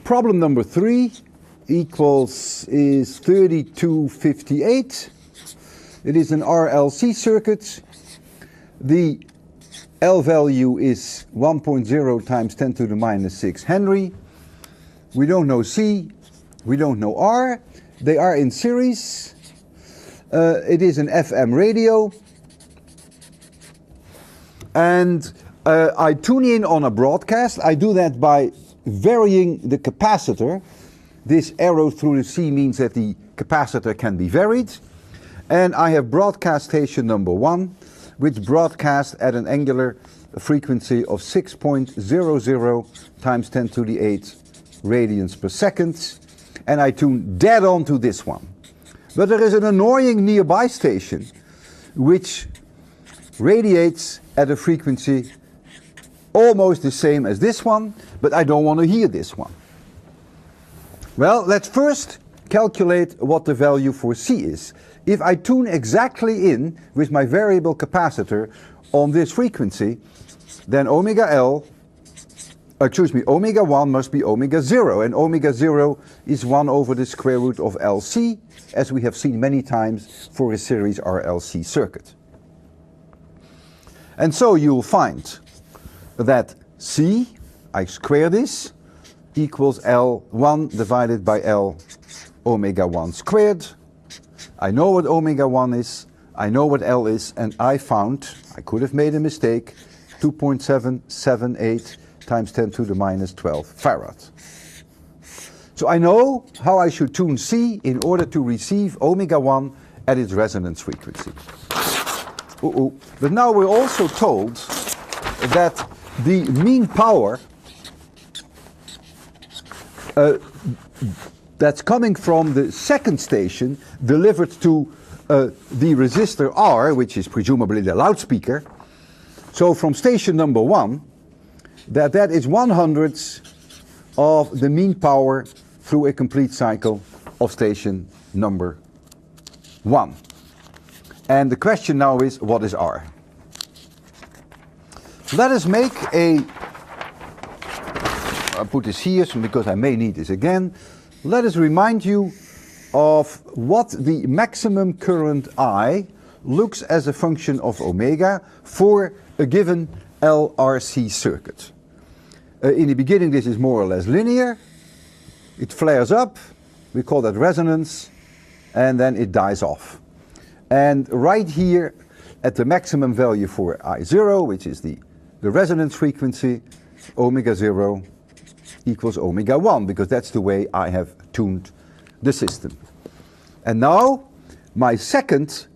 problem number 3 is 3258. It is an RLC circuit. The L value is 1.0 times 10 to the minus 6 Henry. We don't know C, we don't know R. They are in series. It is an FM radio. And I tune in on a broadcast. I do that by varying the capacitor. This arrow through the C means that the capacitor can be varied. And I have broadcast station number 1, which broadcasts at an angular frequency of 6.00 times 10 to the 8 radians per second. And I tune dead on to this one. But there is an annoying nearby station which radiates at a frequency almost the same as this one, but I don't want to hear this one. Well, let's first calculate what the value for C is. If I tune exactly in with my variable capacitor on this frequency, then omega 1 must be omega 0, and omega 0 is 1 over the square root of LC, as we have seen many times for a series RLC circuit. And so you'll find that C, I square this, equals L1 divided by L omega 1 squared. I know what omega 1 is, I know what L is, and I found, I could have made a mistake, 2.778 times 10 to the minus 12 farad. So I know how I should tune C in order to receive omega 1 at its resonance frequency. But now we're also told that the mean power that's coming from the second station delivered to the resistor R, which is presumably the loudspeaker. So from station number 1, that is 1/100th of the mean power through a complete cycle of station number 1. And the question now is, what is R? Let us make I'll put this here because I may need this again. Let us remind you of what the maximum current I looks as a function of omega for a given LRC circuit. In the beginning this is more or less linear. It flares up, we call that resonance, and then it dies off. And right here at the maximum value for I0, which is the resonance frequency, omega 0 equals omega 1, because that's the way I have tuned the system. And now my second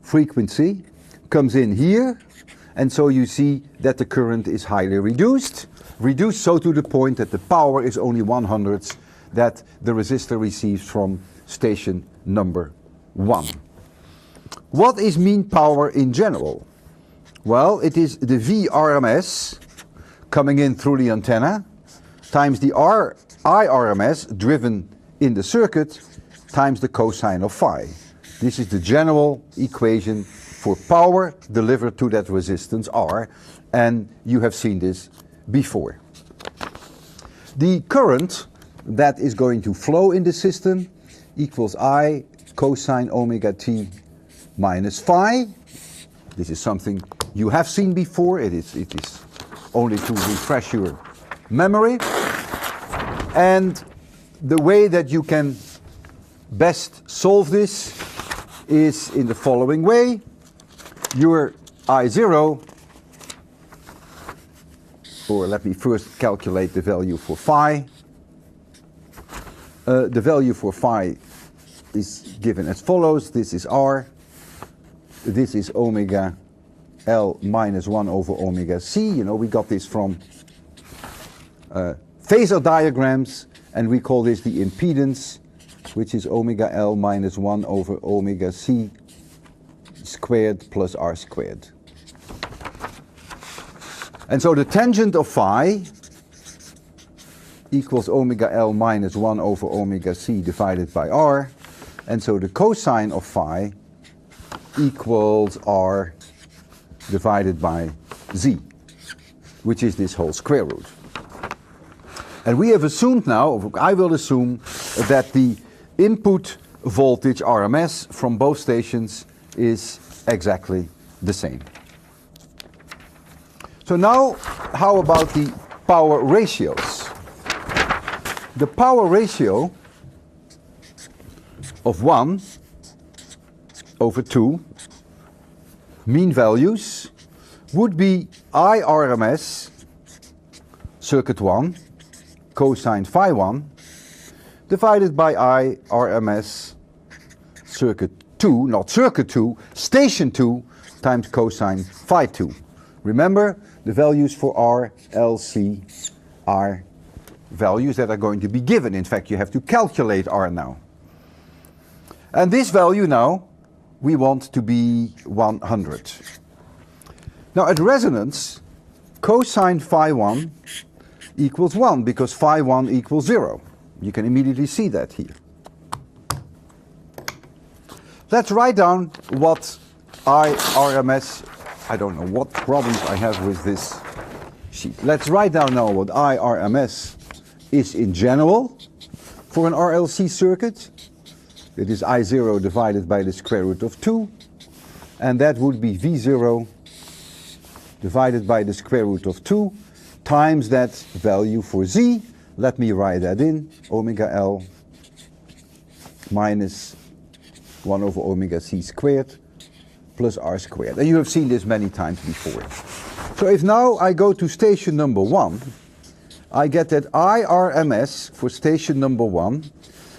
frequency comes in here, and so you see that the current is highly reduced so to the point that the power is only 1/100th that the resistor receives from station number 1. What is mean power in general? Well, it is the VRMS coming in through the antenna times the IRMS driven in the circuit times the cosine of phi. This is the general equation for power delivered to that resistance R, and you have seen this before. The current that is going to flow in the system equals I cosine omega t minus phi. This is something you have seen before. It is only to refresh your memory. And the way that you can best solve this is in the following way. Your I0, or let me first calculate the value for phi. The value for phi is given as follows. This is R. This is omega L minus 1 over omega C. You know, we got this from phasor diagrams, and we call this the impedance, which is omega L minus 1 over omega C squared plus R squared. And so the tangent of phi equals omega L minus 1 over omega C divided by R, and so the cosine of phi equals R divided by Z, which is this whole square root. And we have assumed now, or I will assume, that the input voltage RMS from both stations is exactly the same. So now, how about the power ratios? The power ratio of 1 over 2 mean values would be I RMS circuit 1 cosine phi 1 divided by I RMS circuit 2, not circuit 2, station 2 times cosine phi 2. Remember, the values for RLC are values that are going to be given. In fact, you have to calculate R now. And this value now we want to be 100. Now at resonance, cosine phi 1 equals 1 because phi 1 equals 0. You can immediately see that here. Let's write down what I RMS, I don't know what problems I have with this sheet. Let's write down now what I RMS is in general for an RLC circuit. It is I0 divided by the square root of 2, and that would be V0 divided by the square root of 2 times that value for Z. Let me write that in, omega L minus 1 over omega C squared plus R squared. And you have seen this many times before. So if now I go to station number 1, I get that I RMS for station number 1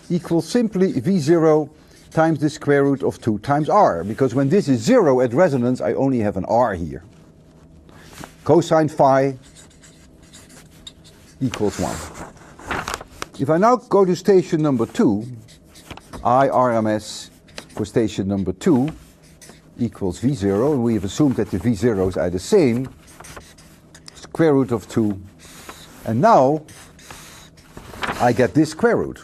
equals simply V0 times the square root of 2 times R. Because when this is 0 at resonance, I only have an R here. Cosine phi equals 1. If I now go to station number 2, I RMS for station number 2 equals V0, and we have assumed that the V0s are the same, square root of 2, and now I get this square root,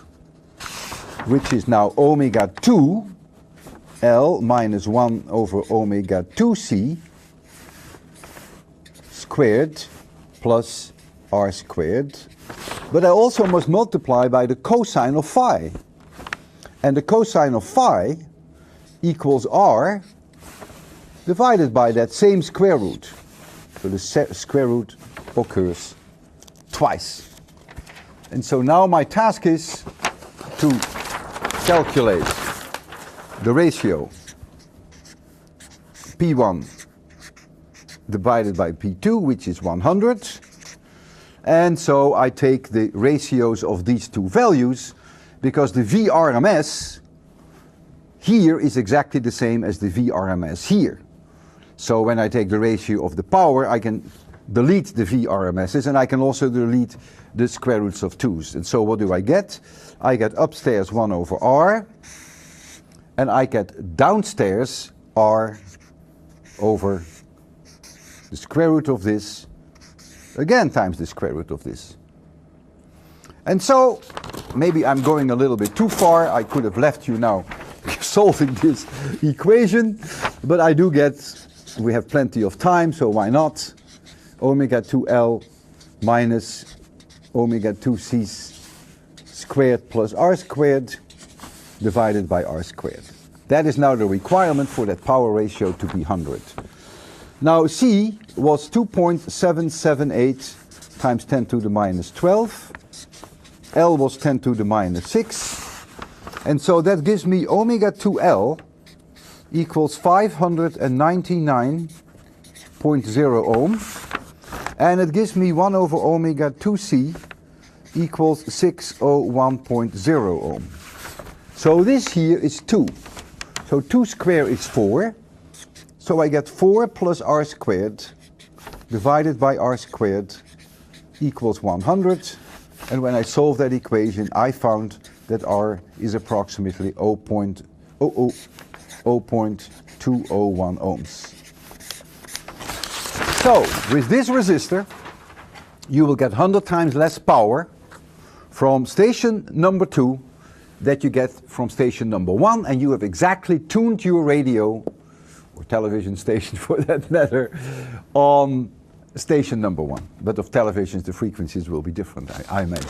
which is now omega 2 L minus 1 over omega 2C squared plus R squared. But I also must multiply by the cosine of phi. And the cosine of phi equals R divided by that same square root. So the square root occurs twice. And so now my task is to calculate the ratio P1 divided by P2, which is 100. And so I take the ratios of these two values because the VRMS here is exactly the same as the VRMS here. So when I take the ratio of the power, I can delete the VRMSs and I can also delete the square roots of 2's. And so what do I get? I get upstairs 1 over R, and I get downstairs R over the square root of this, again times the square root of this. And so, maybe I'm going a little bit too far. I could have left you now solving this equation, but I do get, we have plenty of time, so why not? Omega 2L minus omega 2C squared plus R squared divided by R squared. That is now the requirement for that power ratio to be 100. Now C was 2.778 times 10 to the minus 12. L was 10 to the minus 6. And so that gives me omega 2L equals 599.0 ohm. And it gives me 1 over omega 2C equals 601.0 ohm. So this here is 2. So 2 squared is 4. So I get 4 plus R squared divided by R squared equals 100. And when I solve that equation, I found that R is approximately 0.201 ohms. So, with this resistor, you will get 100 times less power from station number 2 that you get from station number 1, and you have exactly tuned your radio, or television station for that matter, on station number 1. But of televisions, the frequencies will be different, I imagine.